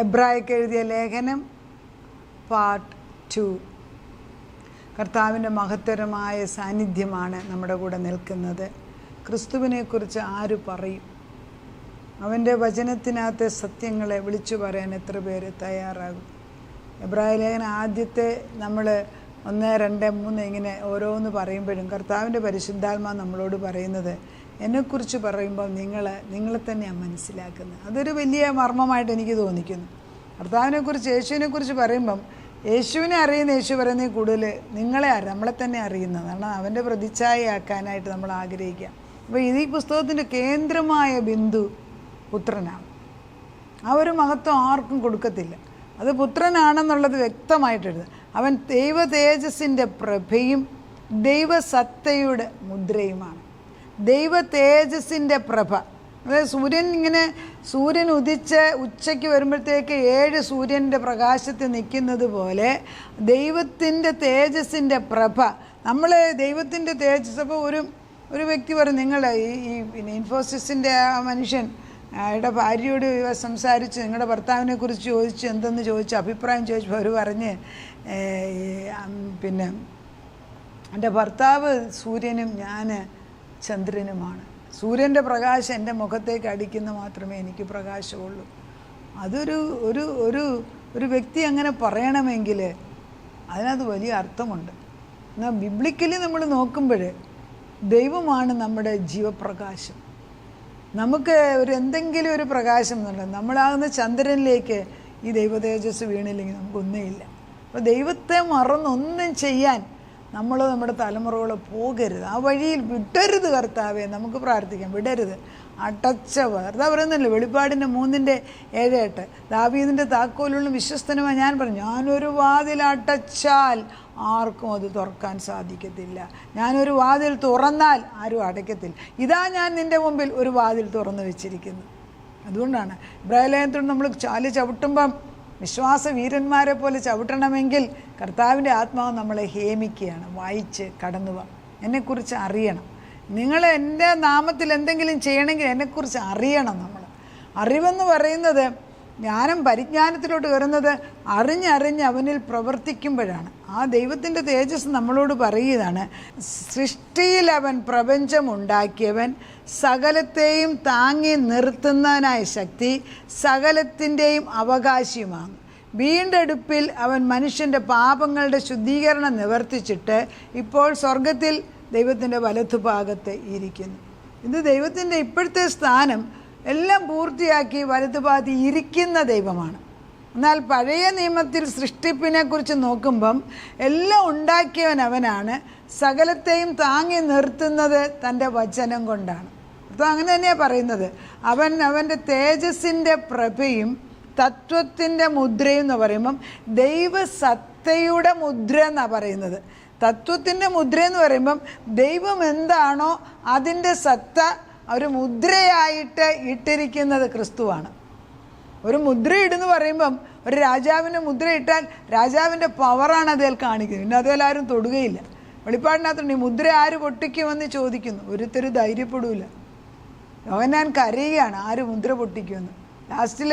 എബ്രായർക്ക് എഴുതിയ ലേഖനം പാർട്ട് 2. കർത്താവിൻ്റെ മഹത്തരമായ സാന്നിധ്യമാണ് നമ്മുടെ കൂടെ നിൽക്കുന്നത്. ക്രിസ്തുവിനെക്കുറിച്ച് ആര് പറയും? അവൻ്റെ വചനത്തിനകത്തെ സത്യങ്ങളെ വിളിച്ചു പറയാൻ എത്ര പേര് തയ്യാറാകും? എബ്രായ ലേഖനം ആദ്യത്തെ നമ്മൾ 1, 2, 3 ഇങ്ങനെ ഓരോന്ന് പറയുമ്പോഴും കർത്താവിൻ്റെ പരിശുദ്ധാത്മാ നമ്മളോട് പറയുന്നത്, എന്നെക്കുറിച്ച് പറയുമ്പോൾ നിങ്ങളെ തന്നെയാണ് മനസ്സിലാക്കുന്നത്. അതൊരു വലിയ മർമ്മമായിട്ട് എനിക്ക് തോന്നിക്കുന്നു. കർത്താവിനെക്കുറിച്ച്, യേശുവിനെക്കുറിച്ച് പറയുമ്പം യേശുവിനെ അറിയുന്ന യേശു പറയുന്നതിൽ കൂടുതൽ നമ്മളെ തന്നെ അറിയുന്നതാണ്. അവൻ്റെ പ്രതിച്ഛായയാക്കാനായിട്ട് നമ്മൾ ആഗ്രഹിക്കുക. അപ്പോൾ ഈ പുസ്തകത്തിൻ്റെ കേന്ദ്രമായ ബിന്ദു പുത്രനാണ്. ആ ഒരു മഹത്വം ആർക്കും കൊടുക്കത്തില്ല. അത് പുത്രനാണെന്നുള്ളത് വ്യക്തമായിട്ട് എഴുതുക. അവൻ ദൈവ തേജസ്സിൻ്റെ പ്രഭയും ദൈവസത്തയുടെ മുദ്രയുമാണ്. ദൈവ തേജസ്സിൻ്റെ പ്രഭ, അതായത് സൂര്യൻ ഉദിച്ച് ഉച്ചയ്ക്ക് വരുമ്പോഴത്തേക്ക് 7 സൂര്യൻ്റെ പ്രകാശത്തിൽ നിൽക്കുന്നത് പോലെ ദൈവത്തിൻ്റെ തേജസ്സിൻ്റെ പ്രഭ. നമ്മൾ ദൈവത്തിൻ്റെ തേജസ്, അപ്പോൾ ഒരു വ്യക്തി പറയും, നിങ്ങൾ ഈ ഇൻഫോസിസിൻ്റെ ആ മനുഷ്യൻ അയാളുടെ ഭാര്യയോട് സംസാരിച്ച് നിങ്ങളുടെ ഭർത്താവിനെ കുറിച്ച് ചോദിച്ചു, എന്തെന്ന് ചോദിച്ചു, അഭിപ്രായം ചോദിച്ചപ്പോൾ അവർ പറഞ്ഞ്, പിന്നെ എൻ്റെ ഭർത്താവ് സൂര്യനും ഞാൻ ചന്ദ്രനുമാണ്. സൂര്യൻ്റെ പ്രകാശം എൻ്റെ മുഖത്തേക്ക് അടിക്കുന്ന മാത്രമേ എനിക്ക് പ്രകാശമുള്ളൂ. അതൊരു ഒരു ഒരു ഒരു വ്യക്തി അങ്ങനെ പറയണമെങ്കിൽ അതിനകത്ത് വലിയ അർത്ഥമുണ്ട്. എന്നാൽ ബിബ്ലിക്കലി നമ്മൾ നോക്കുമ്പോൾ ദൈവമാണ് നമ്മുടെ ജീവപ്രകാശം. നമുക്ക് എന്തെങ്കിലും ഒരു പ്രകാശം എന്നുള്ളത്, നമ്മളാകുന്ന ചന്ദ്രനിലേക്ക് ഈ ദൈവ തേജസ് വീണില്ലെങ്കിൽ നമുക്കൊന്നുമില്ല. അപ്പോൾ ദൈവത്തെ മറന്നൊന്നും ചെയ്യാൻ നമ്മുടെ തലമുറകൾ പോകരുത്. ആ വഴിയിൽ വിടരുത്. കർത്താവെ, നമുക്ക് പ്രാർത്ഥിക്കാം, വിടരുത്. അടച്ചവർ കർത്താവ് പറയുന്നില്ല, വെളിപ്പാടിൻ്റെ 3:7-8, ദാവീദിൻ്റെ താക്കോലുള്ള വിശ്വസ്തനുമായി ഞാൻ പറഞ്ഞു, ഞാനൊരു വാതിൽ അടച്ചാൽ ആർക്കും അത് തുറക്കാൻ സാധിക്കത്തില്ല. ഞാനൊരു വാതിൽ തുറന്നാൽ ആരും അടയ്ക്കത്തില്ല. ഇതാ ഞാൻ നിൻ്റെ മുമ്പിൽ ഒരു വാതിൽ തുറന്നു വെച്ചിരിക്കുന്നു. അതുകൊണ്ടാണ് ഇബ്രാഹിലേഖനത്തോട് നമ്മൾ ചവിട്ടുമ്പം വിശ്വാസ വീരന്മാരെ പോലെ ചവിട്ടണമെങ്കിൽ കർത്താവിൻ്റെ ആത്മാവ് നമ്മളെ ഹേമിക്കുകയാണ്. വായിച്ച് കടന്നു വാ, എന്നെക്കുറിച്ച് അറിയണം. നിങ്ങൾ എൻ്റെ നാമത്തിൽ എന്തെങ്കിലും ചെയ്യണമെങ്കിൽ എന്നെക്കുറിച്ച് അറിയണം. നമ്മൾ അറിവെന്ന് പറയുന്നത്, ജ്ഞാനം പരിജ്ഞാനത്തിലോട്ട് വരുന്നത് അറിഞ്ഞ് അവനിൽ പ്രവർത്തിക്കുമ്പോഴാണ്. ആ ദൈവത്തിൻ്റെ തേജസ് നമ്മളോട് പറയുകയാണ്, സൃഷ്ടിയിൽ അവൻ പ്രപഞ്ചമുണ്ടാക്കിയവൻ, സകലത്തെയും താങ്ങി നിർത്തുന്നതിനായ ശക്തി, സകലത്തിൻ്റെയും അവകാശിയുമാണ്. വീണ്ടെടുപ്പിൽ അവൻ മനുഷ്യൻ്റെ പാപങ്ങളുടെ ശുദ്ധീകരണം നിവർത്തിച്ചിട്ട് ഇപ്പോൾ സ്വർഗത്തിൽ ദൈവത്തിൻ്റെ വലത്തുഭാഗത്ത് ഇരിക്കുന്നു. ഇത് ദൈവത്തിൻ്റെ ഇപ്പോഴത്തെ സ്ഥാനം എല്ലാം പൂർത്തിയാക്കി വലത്തുഭാഗത്ത് ഇരിക്കുന്ന ദൈവമാണ്. എന്നാൽ പഴയ നിയമത്തിൽ സൃഷ്ടിപ്പിനെക്കുറിച്ച് നോക്കുമ്പം എല്ലാം ഉണ്ടാക്കിയവൻ അവനാണ്, സകലത്തെയും താങ്ങി നിർത്തുന്നത് തൻ്റെ വചനം കൊണ്ടാണ്. അപ്പോൾ അങ്ങനെ തന്നെയാണ് പറയുന്നത്. അവൻ്റെ തേജസ്സിൻ്റെ പ്രഭയും തത്വത്തിൻ്റെ മുദ്രയും എന്ന് പറയുമ്പം ദൈവസത്തയുടെ മുദ്ര എന്നാണ് പറയുന്നത്. തത്വത്തിൻ്റെ മുദ്ര എന്ന് പറയുമ്പം ദൈവം എന്താണോ അതിൻ്റെ സത്ത ഒരു മുദ്രയായിട്ട് ഇട്ടിരിക്കുന്നത് ക്രിസ്തുവാണ്. ഒരു മുദ്രയിടെന്ന് പറയുമ്പം ഒരു രാജാവിൻ്റെ മുദ്ര ഇട്ടാൽ രാജാവിൻ്റെ പവറാണ് അതിൽ കാണിക്കുന്നത്. പിന്നെ അതിൽ ആരും തൊടുകയില്ല. വെളിപ്പാടിനകത്തുണ്ട് ഈ മുദ്ര ആര് പൊട്ടിക്കുമെന്ന് ചോദിക്കുന്നു. ഒരുത്തരും ധൈര്യപ്പെടില്ല. യോഹന്നാൻ കരയുകയാണ്, ആര് മുദ്ര പൊട്ടിക്കുമെന്ന്. ലാസ്റ്റിൽ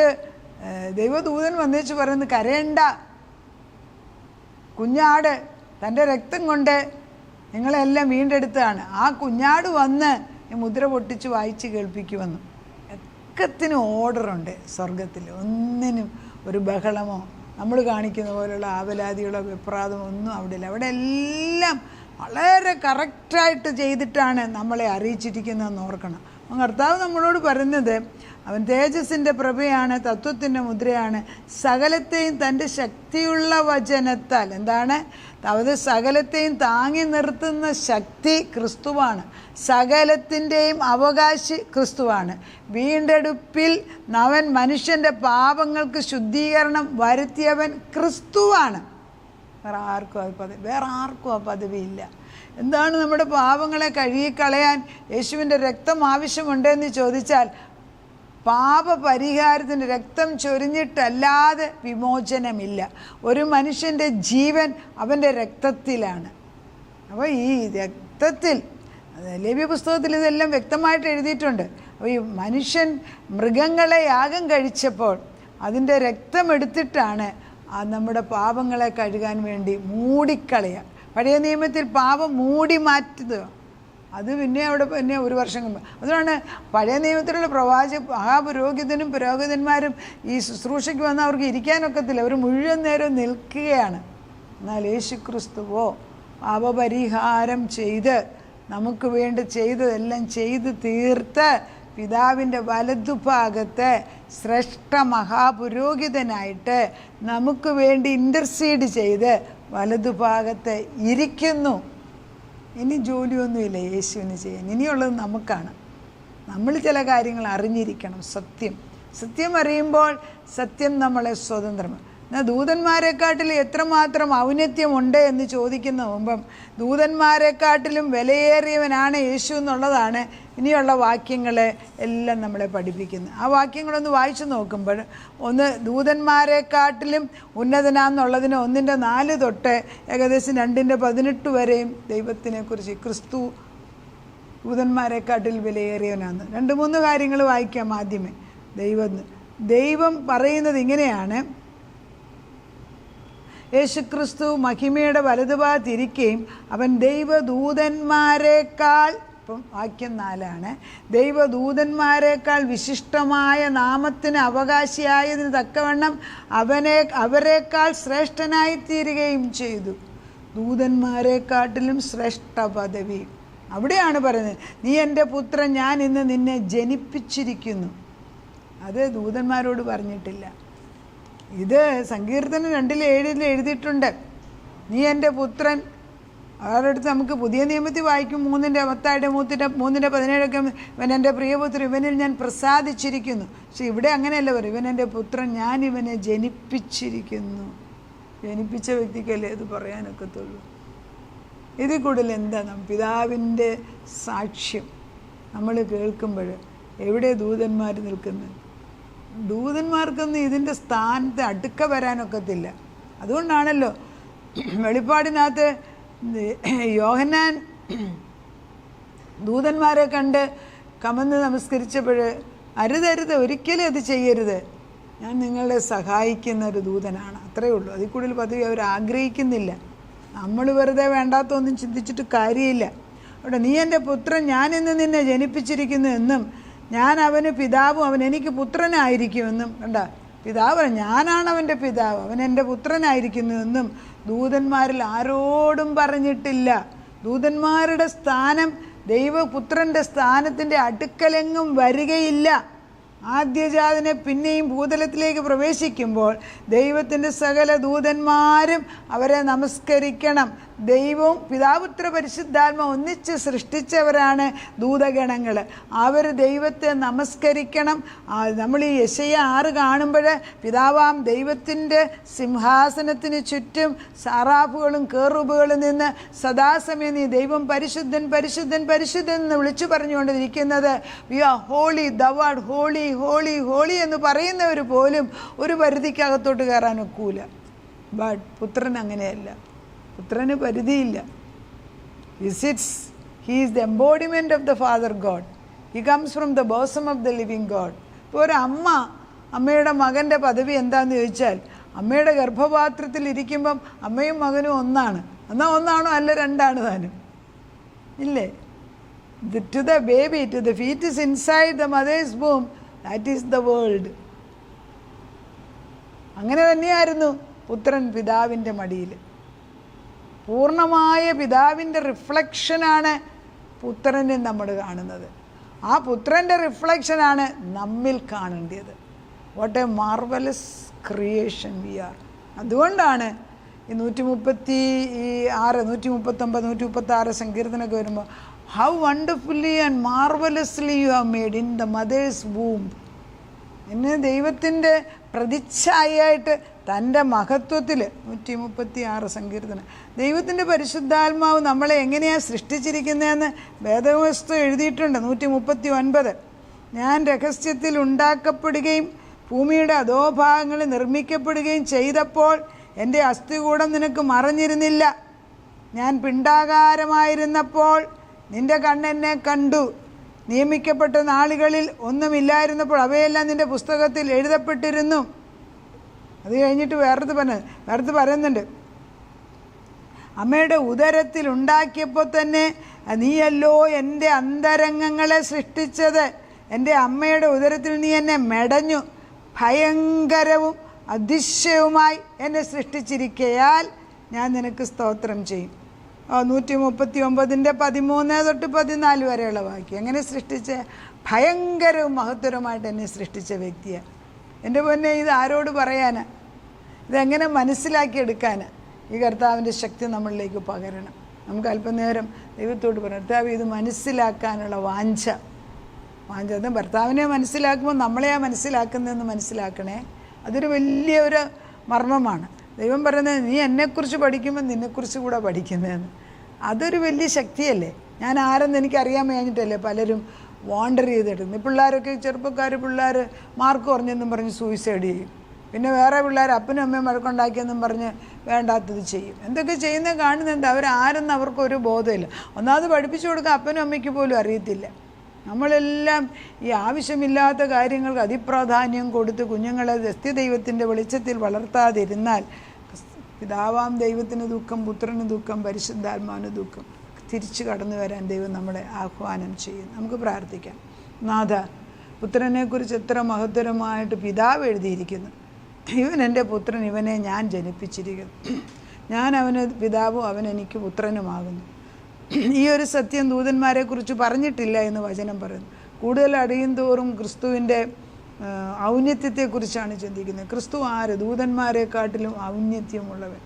ദൈവദൂതൻ വന്നേച്ച് പറയുന്നത്, കരയണ്ട, കുഞ്ഞാട് തൻ്റെ രക്തം കൊണ്ട് നിങ്ങളെല്ലാം വീണ്ടെടുത്തതാണ്. ആ കുഞ്ഞാട് വന്ന് ഈ മുദ്ര പൊട്ടിച്ച് വായിച്ച് കേൾപ്പിക്കുമെന്ന്. ഒക്കത്തിനും ഓർഡറുണ്ട് സ്വർഗത്തിൽ. ഒന്നിനും ഒരു ബഹളമോ നമ്മൾ കാണിക്കുന്ന പോലുള്ള ആവലാതികളോ വിപ്രാതമോ ഒന്നും അവിടെ ഇല്ല. അവിടെ എല്ലാം വളരെ കറക്റ്റായിട്ട് ചെയ്തിട്ടാണ് നമ്മളെ അറിയിച്ചിരിക്കുന്നതെന്ന് ഓർക്കണം. കർത്താവ് നമ്മളോട് പറയുന്നത്, അവൻ തേജസ്സിൻ്റെ പ്രഭയാണ്, തത്വത്തിൻ്റെ മുദ്രയാണ്, സകലത്തെയും തൻ്റെ ശക്തിയുള്ള വചനത്താൽ, എന്താണ് അത്, സകലത്തെയും താങ്ങി നിർത്തുന്ന ശക്തി ക്രിസ്തുവാണ്. സകലത്തിൻ്റെയും അവകാശി ക്രിസ്തുവാണ്. വീണ്ടെടുപ്പിൽ അവൻ മനുഷ്യൻ്റെ പാപങ്ങൾക്ക് ശുദ്ധീകരണം വരുത്തിയവൻ ക്രിസ്തുവാണ്. വേറെ ആർക്കും ആ പദവിയില്ല. എന്താണ് നമ്മുടെ പാപങ്ങളെ കഴുകിക്കളയാൻ യേശുവിൻ്റെ രക്തം ആവശ്യമുണ്ടെന്ന് ചോദിച്ചാൽ, പാപപരിഹാരത്തിന് രക്തം ചൊരിഞ്ഞിട്ടല്ലാതെ വിമോചനമില്ല. ഒരു മനുഷ്യൻ്റെ ജീവൻ അവൻ്റെ രക്തത്തിലാണ്. അപ്പോൾ ഈ രക്തത്തിൽ, ലേവ്യ പുസ്തകത്തിൽ ഇതെല്ലാം വ്യക്തമായിട്ട് എഴുതിയിട്ടുണ്ട്. അപ്പോൾ ഈ മനുഷ്യൻ മൃഗങ്ങളെ യാഗം കഴിച്ചപ്പോൾ അതിൻ്റെ രക്തമെടുത്തിട്ടാണ് നമ്മുടെ പാപങ്ങളെ കഴുകാൻ വേണ്ടി മൂടിക്കളയുക. പഴയ നിയമത്തിൽ പാപം മൂടി മാറ്റുക, അത് പിന്നെ അവിടെ പിന്നെ ഒരു വർഷം മുമ്പ്. അതുകൊണ്ടാണ് പഴയ നിയമത്തിലുള്ള മഹാപുരോഹിതനും പുരോഹിതന്മാരും ഈ ശുശ്രൂഷയ്ക്ക് വന്നാൽ അവർക്ക് ഇരിക്കാനൊക്കത്തില്ല, അവർ മുഴുവൻ നേരം നിൽക്കുകയാണ്. എന്നാൽ യേശുക്രിസ്തുവോ പാപപരിഹാരം ചെയ്ത് നമുക്ക് വേണ്ടി ചെയ്തതെല്ലാം ചെയ്ത് തീർത്ത് പിതാവിൻ്റെ വലതുഭാഗത്ത് ശ്രേഷ്ഠ മഹാപുരോഹിതനായിട്ട് നമുക്ക് വേണ്ടി ഇൻ്റർസീഡ് ചെയ്ത് വലതുഭാഗത്ത് ഇരിക്കുന്നു. ഇനി ജോലിയൊന്നുമില്ല യേശുവിന് ചെയ്യാൻ, ഇനിയുള്ളത് നമുക്കാണ്. നമ്മൾ ചില കാര്യങ്ങൾ അറിഞ്ഞിരിക്കണം. സത്യം അറിയുമ്പോൾ സത്യം നമ്മളെ സ്വതന്ത്രമാണ്. എന്നാൽ ദൂതന്മാരെക്കാട്ടിലും എത്രമാത്രം ഔന്നത്യമുണ്ട് എന്ന് ചോദിക്കുന്ന മുമ്പം ദൂതന്മാരെക്കാട്ടിലും വിലയേറിയവനാണ് യേശു എന്നുള്ളതാണ് ഇനിയുള്ള വാക്യങ്ങൾ എല്ലാം നമ്മളെ പഠിപ്പിക്കുന്നത്. ആ വാക്യങ്ങളൊന്ന് വായിച്ചു നോക്കുമ്പോൾ, ഒന്ന് ദൂതന്മാരെക്കാട്ടിലും ഉന്നതനാന്നുള്ളതിന് 1:4 തൊട്ട് ഏകദേശം 2:18 വരെയും ദൈവത്തിനെക്കുറിച്ച് ക്രിസ്തു ദൂതന്മാരെക്കാട്ടിൽ വിലയേറിയവനാണ്. 2-3 കാര്യങ്ങൾ വായിക്കാം. ആദ്യമേ ദൈവം പറയുന്നത് ഇങ്ങനെയാണ്: യേശുക്രിസ്തു മഹിമയുടെ വലതുഭാഗത്തിരിക്കുകയും അവൻ ദൈവദൂതന്മാരെക്കാൾ, ഇപ്പം വാക്യം 4, ദൈവദൂതന്മാരെക്കാൾ വിശിഷ്ടമായ നാമത്തിന് അവകാശിയായതിന് തക്കവണ്ണം അവരെക്കാൾ ശ്രേഷ്ഠനായിത്തീരുകയും ചെയ്തു. ദൂതന്മാരെക്കാട്ടിലും ശ്രേഷ്ഠ പദവി. അവിടെയാണ് പറയുന്നത്, നീ എൻ്റെ പുത്രൻ, ഞാൻ ഇന്ന് നിന്നെ ജനിപ്പിച്ചിരിക്കുന്നു. അത് ദൂതന്മാരോട് പറഞ്ഞിട്ടില്ല. ഇത് സങ്കീർത്തനം 2:7 എഴുതിയിട്ടുണ്ട്, നീ എൻ്റെ പുത്രൻ. അവരുടെ അടുത്ത് നമുക്ക് പുതിയ നിയമത്തിൽ വായിക്കും 3:17 ഇവൻ എൻ്റെ പ്രിയപുത്രൻ, ഇവനിൽ ഞാൻ പ്രസാദിച്ചിരിക്കുന്നു. പക്ഷെ ഇവിടെ അങ്ങനെയല്ല പറയും, ഇവൻ എൻ്റെ പുത്രൻ, ഞാൻ ഇവനെ ജനിപ്പിച്ചിരിക്കുന്നു. ജനിപ്പിച്ച വ്യക്തിക്കല്ലേ ഇത് പറയാനൊക്കത്തുള്ളൂ. ഇതിൽ കൂടുതൽ എന്താ പിതാവിൻ്റെ സാക്ഷ്യം നമ്മൾ കേൾക്കുമ്പോൾ എവിടെ ദൂതന്മാർ നിൽക്കുന്നത്? ദൂതന്മാർക്കൊന്നും ഇതിൻ്റെ സ്ഥാനത്ത് അടുക്ക വരാനൊക്കത്തില്ല. അതുകൊണ്ടാണല്ലോ വെളിപ്പാടിനകത്ത് യോഹന്നാൻ ദൂതന്മാരെ കണ്ട് കമന്ന് നമസ്കരിച്ചപ്പോൾ, അരുതരുത്, ഒരിക്കലും അത് ചെയ്യരുത്, ഞാൻ നിങ്ങളെ സഹായിക്കുന്ന ഒരു ദൂതനാണ്, അത്രയേ ഉള്ളൂ. അതിൽ കൂടുതൽ പദവി അവർ ആഗ്രഹിക്കുന്നില്ല. നമ്മൾ വെറുതെ വേണ്ടാത്തൊന്നും ചിന്തിച്ചിട്ട് കാര്യമില്ല. അവിടെ നീ എൻ്റെ പുത്രൻ, ഞാനിന്ന് നിന്നെ ജനിപ്പിച്ചിരിക്കുന്നു എന്നും ഞാൻ അവന് പിതാവും അവൻ എനിക്ക് പുത്രനായിരിക്കുമെന്നും. കണ്ട, പിതാവ് ഞാനാണ് അവൻ്റെ പിതാവ്, അവൻ എൻ്റെ പുത്രനായിരിക്കുന്നു എന്നും ദൂതന്മാരിൽ ആരോടും പറഞ്ഞിട്ടില്ല. ദൂതന്മാരുടെ സ്ഥാനം ദൈവപുത്രൻ്റെ സ്ഥാനത്തിൻ്റെ അടുക്കലെങ്ങും വരികയില്ല. ആദ്യജാതനെ പിന്നെയും ഭൂതലത്തിലേക്ക് പ്രവേശിക്കുമ്പോൾ ദൈവത്തിൻ്റെ സകല ദൂതന്മാരും അവരെ നമസ്കരിക്കണം. ദൈവവും പിതാപുത്ര പരിശുദ്ധാത്മ ഒന്നിച്ച് സൃഷ്ടിച്ചവരാണ് ദൂതഗണങ്ങൾ. അവർ ദൈവത്തെ നമസ്കരിക്കണം. നമ്മൾ ഈ യെശയ്യാ 6 കാണുമ്പോൾ പിതാവാം ദൈവത്തിൻ്റെ സിംഹാസനത്തിന് ചുറ്റും സാറാഫുകളും കേറുബുകളും നിന്ന് സദാസമയം നീ ദൈവം പരിശുദ്ധൻ പരിശുദ്ധൻ പരിശുദ്ധൻ എന്ന് വിളിച്ചു പറഞ്ഞുകൊണ്ടിരിക്കുന്നത്. We are holy, thou art holy holy holy എന്ന് പറയുന്നവർ പോലും ഒരു പരിധിക്കകത്തോട്ട് കയറാൻ ഒക്കൂല. ബട്ട് പുത്രൻ അങ്ങനെയല്ല, പുത്രന് പരിധിയില്ല. He is the embodiment of the Father God. He comes from the bosom of the living God. ഇപ്പോൾ ഒരു അമ്മയുടെ മകൻ്റെ പദവി എന്താണെന്ന് ചോദിച്ചാൽ, അമ്മയുടെ ഗർഭപാത്രത്തിൽ ഇരിക്കുമ്പം അമ്മയും മകനും ഒന്നാണ്. എന്നാൽ ഒന്നാണോ? അല്ല, 2 താനും. ഇല്ലേ? To the baby, to the fetus inside the mother's womb, that is the world. അങ്ങനെ തന്നെയായിരുന്നു പുത്രൻ പിതാവിൻ്റെ മടിയിൽ. പൂർണ്ണമായ പിതാവിൻ്റെ റിഫ്ലക്ഷനാണ് പുത്രനെ നമ്മൾ കാണുന്നത്. ആ പുത്രൻ്റെ റിഫ്ലക്ഷനാണ് നമ്മിൽ കാണേണ്ടത്. What a marvellous creation we are. അതുകൊണ്ടാണ് ഈ 139, 136 സങ്കീർത്തനമൊക്കെ വരുമ്പോൾ, how wonderfully and marvellously you have made in the mother's womb. എന്നെ ദൈവത്തിൻ്റെ പ്രതിച്ഛായയായിട്ട് തൻ്റെ മഹത്വത്തിൽ 136 സങ്കീർത്തനം. ദൈവത്തിൻ്റെ പരിശുദ്ധാത്മാവ് നമ്മളെ എങ്ങനെയാണ് സൃഷ്ടിച്ചിരിക്കുന്നതെന്ന് വേദപുസ്തകം എഴുതിയിട്ടുണ്ട്. 139, ഞാൻ രഹസ്യത്തിൽ ഉണ്ടാക്കപ്പെടുകയും ഭൂമിയുടെ അധോഭാഗങ്ങളിൽ നിർമ്മിക്കപ്പെടുകയും ചെയ്തപ്പോൾ എൻ്റെ അസ്ഥികൂടം നിനക്ക് മറഞ്ഞിരുന്നില്ല. ഞാൻ പിണ്ടാകാരമായിരുന്നപ്പോൾ നിൻ്റെ കണ്ണെന്നെ കണ്ടു. നിയമിക്കപ്പെട്ട നാളുകളിൽ ഒന്നുമില്ലായിരുന്നപ്പോൾ അവയെല്ലാം നിൻ്റെ പുസ്തകത്തിൽ എഴുതപ്പെട്ടിരുന്നു. അത് കഴിഞ്ഞിട്ട് വേറെടുത്ത് പറയുന്നുണ്ട്, അമ്മയുടെ ഉദരത്തിൽ ഉണ്ടാക്കിയപ്പോൾ തന്നെ നീയല്ലോ എൻ്റെ അന്തരംഗങ്ങളെ സൃഷ്ടിച്ചത്. എൻ്റെ അമ്മയുടെ ഉദരത്തിൽ നീ എന്നെ മെടഞ്ഞു, ഭയങ്കരവും അതിശയവുമായി എന്നെ സൃഷ്ടിച്ചിരിക്കയാൽ ഞാൻ നിനക്ക് സ്തോത്രം ചെയ്യും. 139:13-14 വരെയുള്ള വാക്യം. എങ്ങനെ സൃഷ്ടിച്ച? ഭയങ്കരവും മഹത്തരവുമായിട്ട് എന്നെ സൃഷ്ടിച്ച വ്യക്തിയാണ്. എൻ്റെ പൊന്നെ, ഇത് ആരോട് പറയാനാ? ഇതെങ്ങനെ മനസ്സിലാക്കിയെടുക്കാനാ? ഈ കർത്താവിൻ്റെ ശക്തി നമ്മളിലേക്ക് പകരണം. നമുക്ക് അല്പനേരം ദൈവത്തോട് പറയാം, കർത്താവ് ഇത് മനസ്സിലാക്കാനുള്ള വാഞ്ച. അത് ഭർത്താവിനെ മനസ്സിലാക്കുമ്പോൾ നമ്മളെയാ മനസ്സിലാക്കുന്നതെന്ന് മനസ്സിലാക്കണേ. അതൊരു വലിയൊരു മർമ്മമാണ്. ദൈവം പറയുന്നത്, നീ എന്നെക്കുറിച്ച് പഠിക്കുമ്പോൾ നിന്നെക്കുറിച്ച് കൂടെ പഠിക്കുന്നതെന്ന്. അതൊരു വലിയ ശക്തിയല്ലേ. ഞാൻ ആരെന്ന് എനിക്കറിയാൻ കഴിഞ്ഞിട്ടല്ലേ പലരും വാണ്ടർ ചെയ്തിടുന്നത്. പിള്ളേരൊക്കെ, പിള്ളേർ മാർക്ക് കുറഞ്ഞെന്നും പറഞ്ഞ് സൂയിസൈഡ് ചെയ്യും. പിന്നെ വേറെ പിള്ളേർ അപ്പനും അമ്മയും വഴക്കുണ്ടാക്കിയെന്നും പറഞ്ഞ് വേണ്ടാത്തത് ചെയ്യും. എന്തൊക്കെ ചെയ്യുന്നത് കാണുന്നുണ്ട്. അവരാരെന്ന് അവർക്കൊരു ബോധമില്ല. ഒന്നാമത് പഠിപ്പിച്ചു കൊടുക്കാൻ അപ്പനും അമ്മയ്ക്ക് പോലും അറിയത്തില്ല. നമ്മളെല്ലാം ഈ ആവശ്യമില്ലാത്ത കാര്യങ്ങൾക്ക് അതിപ്രാധാന്യം കൊടുത്ത് കുഞ്ഞുങ്ങളെ ദൈവത്തിൻ്റെ വെളിച്ചത്തിൽ വളർത്താതിരുന്നാൽ പിതാവാം ദൈവത്തിന് ദുഃഖം, പുത്രന് ദുഃഖം, പരിശുദ്ധാത്മാവിന് ദുഃഖം. തിരിച്ചു കടന്നു വരാൻ ദൈവം നമ്മളെ ആഹ്വാനം ചെയ്യും. നമുക്ക് പ്രാർത്ഥിക്കാം. നാഥ, പുത്രനെക്കുറിച്ച് എത്ര മഹത്തരമായിട്ട് പിതാവ് എഴുതിയിരിക്കുന്നു. ഇവൻ എൻ്റെ പുത്രൻ, ഇവനെ ഞാൻ ജനിപ്പിച്ചിരിക്കുന്നു. ഞാൻ അവന് പിതാവും അവൻ എനിക്ക് പുത്രനുമാകുന്നു. ഈ ഒരു സത്യം ദൂതന്മാരെക്കുറിച്ച് പറഞ്ഞിട്ടില്ല എന്ന് വചനം പറയുന്നു. കൂടുതൽ അടിയും തോറും ക്രിസ്തുവിൻ്റെ ഔന്നത്യത്തെക്കുറിച്ചാണ് ചിന്തിക്കുന്നത്. ക്രിസ്തു ആര്? ദൂതന്മാരെക്കാട്ടിലും ഔന്നത്യമുള്ളവൻ.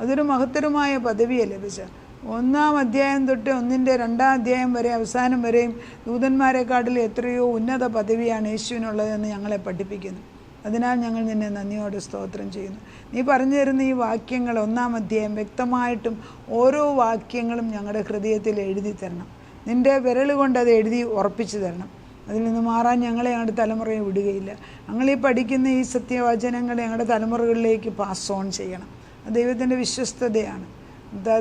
അതൊരു മഹത്തരമായ പദവിയെ ലഭിച്ച 1-ാം അധ്യായം തൊട്ട് 1-2 അധ്യായം വരെ അവസാനം വരെയും ദൂതന്മാരെക്കാട്ടിലും എത്രയോ ഉന്നത പദവിയാണ് യേശുവിനുള്ളതെന്ന് ഞങ്ങളെ പഠിപ്പിക്കുന്നു. അതിനാൽ ഞങ്ങൾ നിന്നെ നന്ദിയോടെ സ്തോത്രം ചെയ്യുന്നു. നീ പറഞ്ഞു തരുന്ന ഈ വാക്യങ്ങൾ 1-ാം അധ്യായം വ്യക്തമായിട്ടും ഓരോ വാക്യങ്ങളും ഞങ്ങളുടെ ഹൃദയത്തിൽ എഴുതി തരണം. നിൻ്റെ വിരൽ കൊണ്ട് അത് എഴുതി ഉറപ്പിച്ചു തരണം. അതിൽ നിന്ന് മാറാൻ ഞങ്ങളെ ഞങ്ങളുടെ തലമുറയെ വിടുകയില്ല. ഞങ്ങളീ പഠിക്കുന്ന ഈ സത്യവചനങ്ങൾ ഞങ്ങളുടെ തലമുറകളിലേക്ക് പാസ് ഓൺ ചെയ്യണം. അത് ദൈവത്തിൻ്റെ വിശ്വസ്തതയാണ്.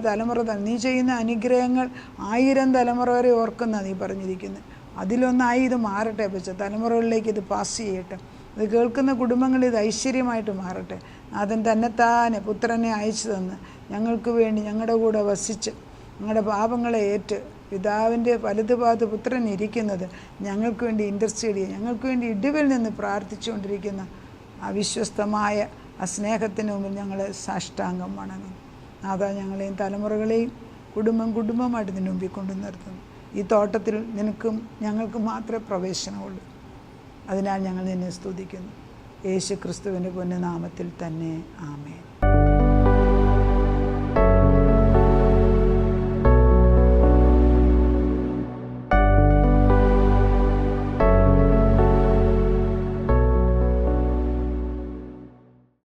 തലമുറ നീ ചെയ്യുന്ന അനുഗ്രഹങ്ങൾ 1000 തലമുറ വരെ ഓർക്കുന്ന നീ പറഞ്ഞിരിക്കുന്നത്. അതിലൊന്നായി ഇത് മാറട്ടെ. തലമുറകളിലേക്ക് ഇത് പാസ് ചെയ്യട്ടെ. ഇത് കേൾക്കുന്ന കുടുംബങ്ങൾ ഇത് ഐശ്വര്യമായിട്ട് മാറട്ടെ. നാഥൻ തന്നെത്താനെ പുത്രനെ അയച്ചു തന്ന് ഞങ്ങൾക്ക് വേണ്ടി ഞങ്ങളുടെ കൂടെ വസിച്ച് ഞങ്ങളുടെ പാപങ്ങളെ ഏറ്റ് പിതാവിൻ്റെ വലതുഭാഗത്ത് പുത്രൻ ഇരിക്കുന്നത് ഞങ്ങൾക്ക് വേണ്ടി ഇൻ്റർസീഡ് ചെയ്യുക, ഞങ്ങൾക്ക് വേണ്ടി ഇടിവിൽ നിന്ന് പ്രാർത്ഥിച്ചുകൊണ്ടിരിക്കുന്ന അവിശ്വസ്തമായ ആ സ്നേഹത്തിന് മുമ്പിൽ ഞങ്ങൾ സാഷ്ടാംഗം വണങ്ങുന്നു. നാഥ, ഞങ്ങളെയും തലമുറകളെയും കുടുംബമായിട്ട് നിന്റെ മുമ്പിൽ കൊണ്ടു നിർത്തുന്നു. ഈ തോട്ടത്തിൽ നിനക്കും ഞങ്ങൾക്കും മാത്രമേ പ്രവേശനമുള്ളൂ. അതിനാൽ ഞങ്ങൾ നിന്നെ സ്തുതിക്കുന്നു. യേശു ക്രിസ്തുവിൻ്റെ പൊന്നുനാമത്തിൽ തന്നെ. ആമേൻ.